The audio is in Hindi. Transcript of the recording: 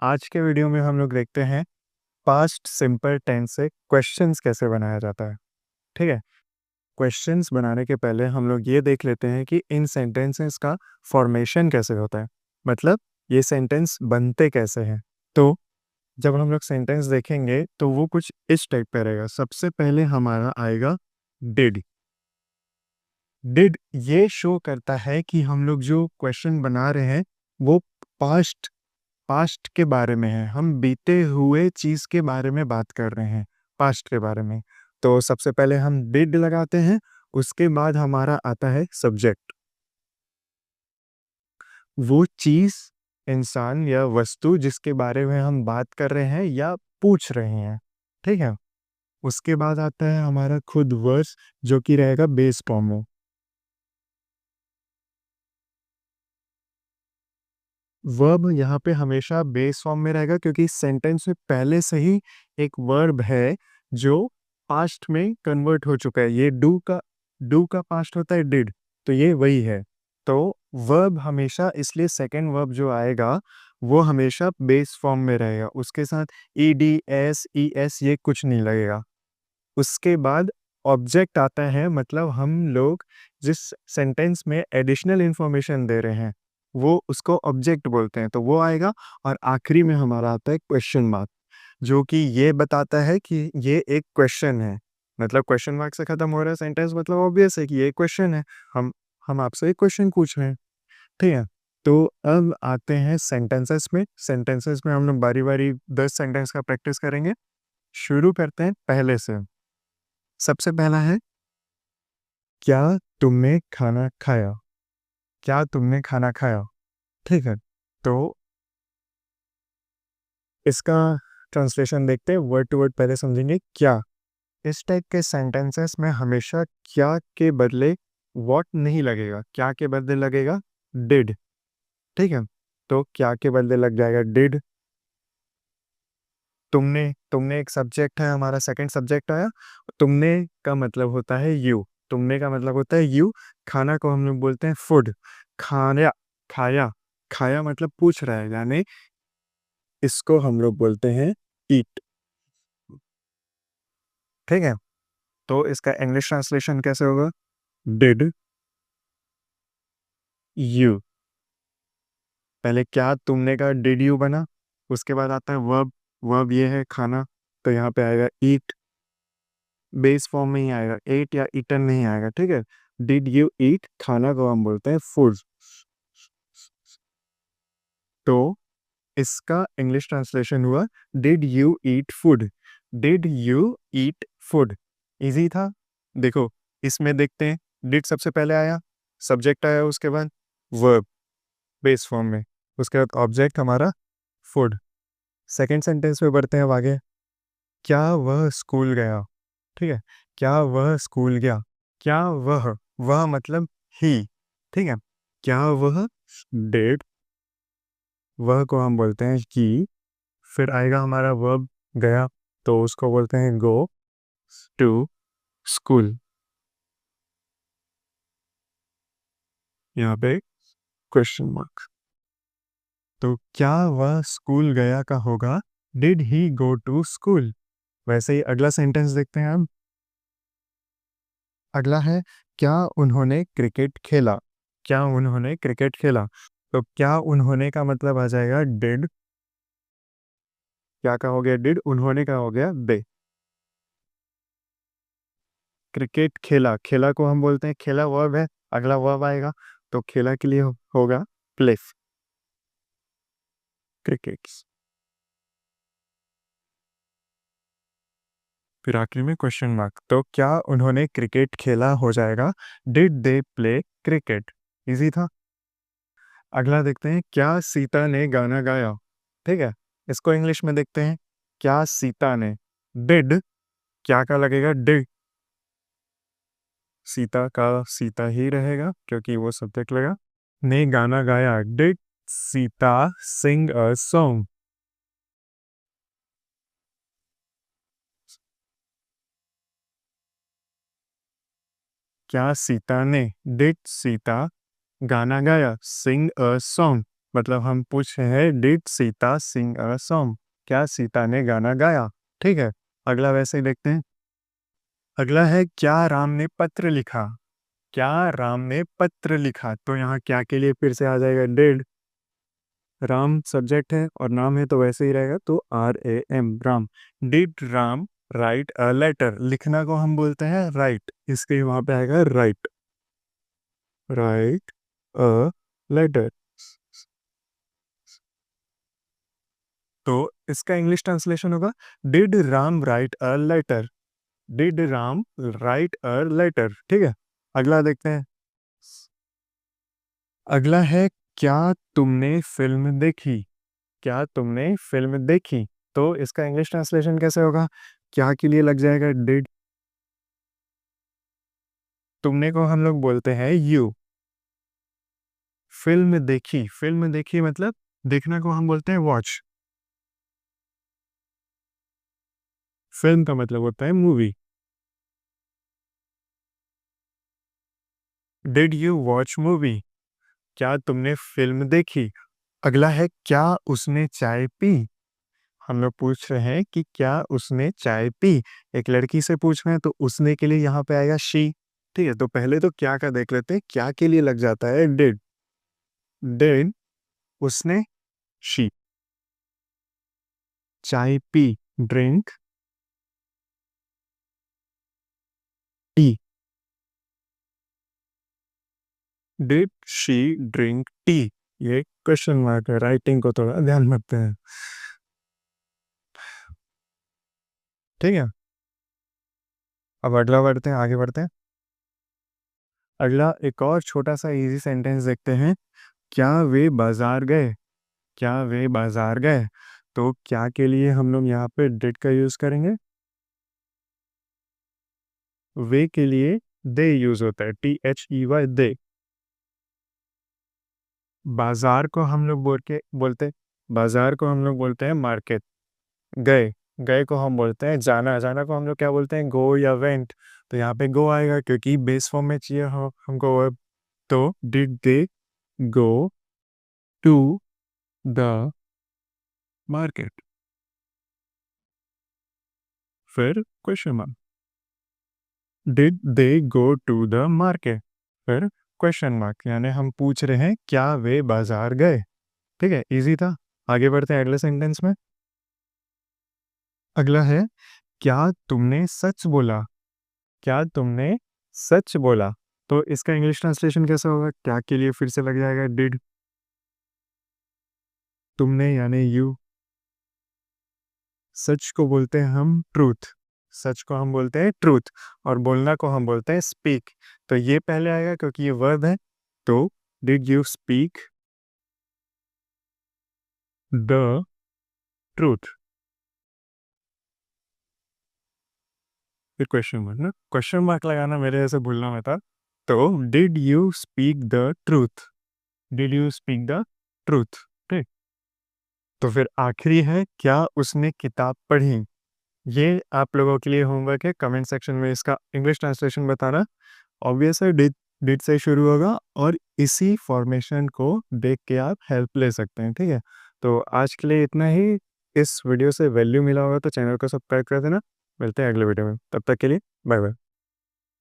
आज के वीडियो में हम लोग देखते हैं पास्ट सिंपल टेंस से क्वेश्चंस कैसे बनाया जाता है। ठीक है, क्वेश्चंस बनाने के पहले हम लोग ये देख लेते हैं कि इन सेंटेंसेस का फॉर्मेशन कैसे होता है, मतलब ये सेंटेंस बनते कैसे हैं। तो जब हम लोग सेंटेंस देखेंगे तो वो कुछ इस टाइप पे रहेगा। सबसे पहले हमारा आएगा डिड। डिड ये शो करता है कि हम लोग जो क्वेश्चन बना रहे हैं वो पास्ट पास्ट के बारे में है, हम बीते हुए चीज के बारे में बात कर रहे हैं, पास्ट के बारे में। तो सबसे पहले हम डिड लगाते हैं, उसके बाद हमारा आता है सब्जेक्ट। वो चीज, इंसान या वस्तु जिसके बारे में हम बात कर रहे हैं या पूछ रहे हैं। ठीक है, उसके बाद आता है हमारा खुद वर्स, जो कि रहेगा बेस फॉर्म में। वर्ब यहाँ पे हमेशा बेस फॉर्म में रहेगा क्योंकि सेंटेंस में पहले से ही एक वर्ब है जो पास्ट में कन्वर्ट हो चुका है। ये डू का पास्ट होता है डिड, तो ये वही है। तो वर्ब हमेशा, इसलिए सेकंड वर्ब जो आएगा वो हमेशा बेस फॉर्म में रहेगा, उसके साथ E D S E S ये कुछ नहीं लगेगा। उसके बाद ऑब्जेक्ट आता है, मतलब हम लोग जिस सेंटेंस में एडिशनल इंफॉर्मेशन दे रहे हैं वो उसको ऑब्जेक्ट बोलते हैं, तो वो आएगा। और आखिरी में हमारा आता है क्वेश्चन मार्क, जो कि ये बताता है कि ये एक क्वेश्चन है। मतलब क्वेश्चन मार्क से खत्म हो रहा है सेंटेंस, मतलब ऑब्वियस है कि ये क्वेश्चन है। हम आपसे एक क्वेश्चन पूछ रहे हैं। ठीक है, तो अब आते हैं सेंटेंसेस में। सेंटेंसेस में हम लोग बारी बारी 10 सेंटेंस का प्रैक्टिस करेंगे। शुरू करते हैं पहले से। सबसे पहला है, क्या तुमने खाना खाया? क्या तुमने खाना खाया? ठीक है, तो इसका ट्रांसलेशन देखते हैं, वर्ड टू वर्ड पहले समझेंगे। क्या, इस टाइप के सेंटेंसेस में हमेशा क्या के बदले व्हाट नहीं लगेगा, क्या के बदले लगेगा डिड। ठीक है, तो क्या के बदले लग जाएगा डिड। तुमने तुमने एक सब्जेक्ट है, हमारा सेकंड सब्जेक्ट आया। तुमने का मतलब होता है यू, तुमने का मतलब होता है यू। खाना को हम लोग बोलते हैं फूड। खाया, खाया, खाया मतलब पूछ रहा है, यानी इसको हम लोग बोलते हैं ईट। ठीक है, तो इसका इंग्लिश ट्रांसलेशन कैसे होगा? Did you. पहले क्या तुमने का डिड यू बना, उसके बाद आता है वर्ब। वर्ब ये है खाना, तो यहाँ पे आएगा ईट। बेस फॉर्म में ही आएगा, एट या ईटन नहीं आएगा। ठीक है, डिड यू ईट, खाना को हम बोलते हैं फूड। तो इसका इंग्लिश ट्रांसलेशन हुआ did you eat food. Did you eat food, easy था। देखो, इसमें देखते हैं, डिड सबसे पहले आया, सब्जेक्ट आया, उसके बाद वर्ब बेस फॉर्म में, उसके बाद ऑब्जेक्ट हमारा फूड। सेकंड सेंटेंस में बढ़ते हैं अब आगे। क्या वह स्कूल गया? ठीक है, क्या वह स्कूल गया? क्या वह मतलब ही। ठीक है, क्या वह डेड, वह को हम बोलते हैं कि। फिर आएगा हमारा वर्ब गया, तो उसको बोलते हैं गो टू स्कूल। यहाँ पे क्वेश्चन मार्क। तो क्या वह स्कूल गया का होगा did he go to school. वैसे ही अगला सेंटेंस देखते हैं हम। अगला है, क्या उन्होंने क्रिकेट खेला? क्या उन्होंने क्रिकेट खेला? तो क्या उन्होंने का मतलब आ जाएगा डिड। क्या का हो गया डिड, उन्होंने का हो गया दे। क्रिकेट खेला, खेला को हम बोलते हैं, खेला वर्ब है, अगला वर्ब आएगा, तो खेला के लिए होगा प्ले। क्रिकेट। फिर आखिरी में क्वेश्चन मार्क, तो क्या उन्होंने क्रिकेट खेला हो जाएगा did they play cricket. Easy था। अगला देखते हैं, क्या सीता ने गाना गाया? ठीक है, इसको इंग्लिश में देखते हैं। क्या सीता ने, डिड, क्या का लगेगा डिड, सीता का सीता ही रहेगा क्योंकि वो सब्जेक्ट लगा। ने गाना गाया, did Sita sing a song. क्या सीता ने, डिड सीता गाना गाया, सिंग अ सॉन्ग। मतलब हम पूछ रहे हैं did Sita sing a song, क्या सीता ने गाना गाया। ठीक है, अगला वैसे ही देखते हैं। अगला है क्या राम ने पत्र लिखा। क्या राम ने पत्र लिखा, तो यहाँ क्या के लिए फिर से आ जाएगा डिड। राम सब्जेक्ट है और नाम है तो वैसे ही रहेगा, तो RAM Ram. Did Ram write a letter, लिखना को हम बोलते हैं राइट, इसके वहां पे आएगा राइट, राइट अ लेटर। तो इसका इंग्लिश ट्रांसलेशन होगा did Ram write a letter, did Ram write a letter. ठीक है, अगला देखते हैं। अगला है क्या तुमने फिल्म देखी। क्या तुमने फिल्म देखी, तो इसका इंग्लिश ट्रांसलेशन कैसे होगा। क्या के लिए लग जाएगा डिड, तुमने को हम लोग बोलते हैं यू। फिल्म देखी मतलब देखना को हम बोलते हैं वॉच। फिल्म का मतलब होता है movie. Did you watch movie, क्या तुमने फिल्म देखी। अगला है क्या उसने चाय पी। हम लोग पूछ रहे हैं कि क्या उसने चाय पी, एक लड़की से पूछ रहे हैं तो उसने के लिए यहाँ पे आएगा शी। ठीक है, तो पहले तो क्या का देख लेते हैं, क्या के लिए लग जाता है डिड, डिड उसने शी चाय P, drink tea, did she drink tea. ये क्वेश्चन मार्क है, राइटिंग को थोड़ा ध्यान रखते हैं। ठीक है, अब अगला बढ़ते हैं, आगे बढ़ते हैं। अगला एक और छोटा सा इजी सेंटेंस देखते हैं। क्या वे बाजार गए, क्या वे बाजार गए, तो क्या के लिए हम लोग यहाँ पे डिड का यूज करेंगे। वे के लिए दे यूज होता है, THEY दे। बाजार को हम लोग बोलते बाजार को हम लोग बोलते हैं मार्केट। गए, गए को हम बोलते हैं जाना, जाना को हम लोग क्या बोलते हैं गो या वेंट। तो यहाँ पे गो आएगा क्योंकि बेस फॉर्म में चाहिए हो हमको वर्ब। तो did they go to the market, फिर question mark, did they go to the market, फिर क्वेश्चन मार्क, यानी हम पूछ रहे हैं क्या वे बाजार गए। ठीक है, इजी था। आगे बढ़ते हैं अगले सेंटेंस में। अगला है क्या तुमने सच बोला, क्या तुमने सच बोला, तो इसका इंग्लिश ट्रांसलेशन कैसा होगा। क्या के लिए फिर से लग जाएगा डिड, तुमने यानी यू। सच को बोलते हैं हम ट्रूथ, सच को हम बोलते हैं ट्रूथ, और बोलना को हम बोलते हैं स्पीक। तो ये पहले आएगा क्योंकि ये वर्ब है, तो did you speak the truth, फिर क्वेश्चन मार्क ना, क्वेश्चन मार्क लगाना मेरे जैसे भूलना में था। तो did you speak the truth, did you speak the truth. ठीक, तो फिर आखिरी है क्या उसने किताब पढ़ी। ये आप लोगों के लिए होमवर्क है, कमेंट सेक्शन में इसका इंग्लिश ट्रांसलेशन बताना। ऑब्वियस है डिड से शुरू होगा, और इसी फॉर्मेशन को देख के आप हेल्प ले सकते हैं। ठीक है, तो आज के लिए इतना ही। इस वीडियो से वैल्यू मिला होगा तो चैनल को सब्सक्राइब कर देना। मिलते हैं अगले वीडियो में, तब तक के लिए बाय बाय।